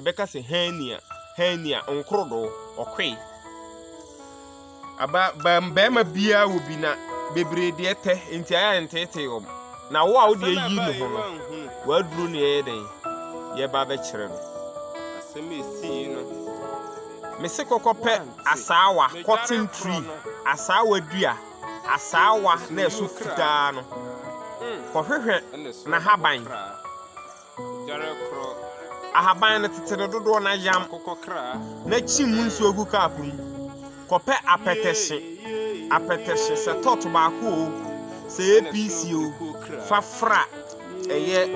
yɛbɛka sɛ hernia nkrodo ɔkwe aba bɛma bia wo bi na bebre de ɛtɛ nti aya ntete yom na wo a wo de yi no ho no waduru ne yɛ den yɛba bɛkyerɛ no mese kokɔpɛ asaawa cotton tree asaawa dua asaawa na ɛso fitaa no kɔhwehwɛ na haban ahaban no tete no dodo na yam na chimu nso ogu kaapu mu kɔpɛ apɛtɛhye sɛ tɔto baako o sɛ APC o fafra ɛyɛ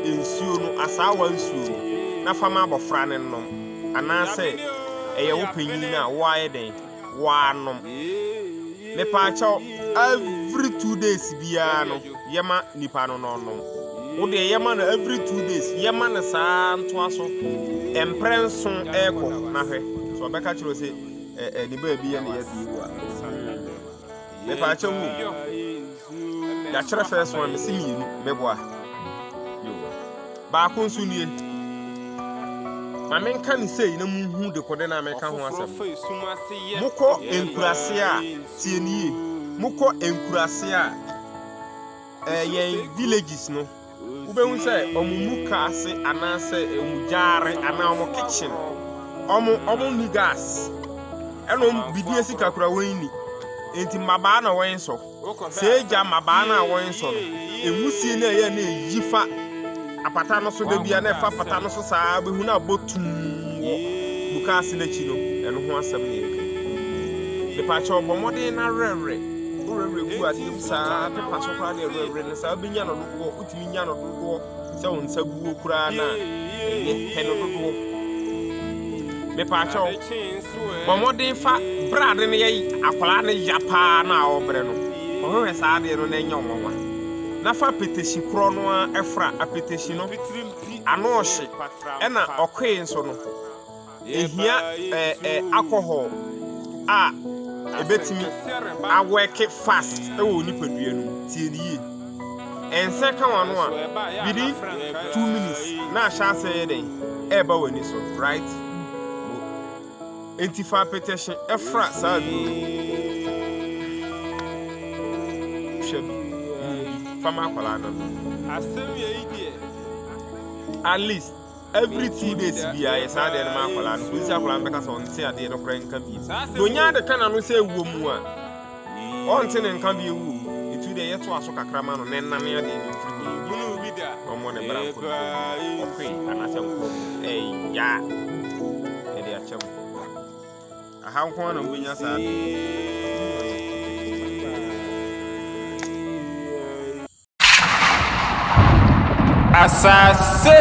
nsuo no asaawa nsuo no na fama abɔfra ne nom anaasɛ ɛyɛ wo panyin a wo ayɛ den wo anom mepaakyɛw every 2 days biara no yɛma nipa no nom wo de yɛma no every 2 days yɛma no saa ntoa so emprɛnso ɛkɔ na hwɛ so ɔbɛka kyerɛ sɛ ni baabi yɛ ne yɛ di wo a mepaakyɛw wo yɛakyerɛ fɛ so a mesi mmienu meboa yo baako nso nie ma menka ne sei na munhu de kɔde na meka ho asɛm mokɔ enkurase a tie nie mokɔ enkurase a yɛn villages no wobɛhu sɛ ɔmo kaase anaasɛ ɔmo anaa ɔmo kitchen ɔmo ni gas ɛnom bidie sika kura wɔn ni enti mabaa na wɔn so sɛ egya mabaa na wɔn so no emusie na ɛyɛ na eyi fa apata no so da bia na ɛfa apata no so saa behu na botum wɔ bukaase n'akyi no ɛno ho asɛm ne yɛka depakyɛ ɔbɔmmɔden na rɛrɛ gu adeɛ saa pepa so koraa ne rɛrɛ no saa bɛnya no dodoɔ wotumi nya no dodoɔ sɛ wo nsa buo koraa na ɛyɛ pɛ no dodoɔ depakyɛ bɔmmɔden fa brade no yɛ akwalaa no ya paa na a ɔbrɛ no ɔhwehwɛ saa adeɛ no na ɛnyɛ ɔmɔwa na fa peteshi kro no a efra apeteshi no ano ohye ena okoe nso no ehia alcohol a ebetimi aweke fast ewo nipadua no tie ni ye ense ka wano a within 2 minutes na ahya say den eba wani so right enti fa peteshi efra sa at least every 2 days bia yes ade na makola no kuzi akola mbeka so nte ade no kra nka bi donya de kana no se ewo mu a onte ne nka bi ewu etu de yeto aso kakra ma no ne nnan ade ni firi bunu bi da omo ne bra ko okay anase nko ya e de achem aha nko na mbunya sa Asaase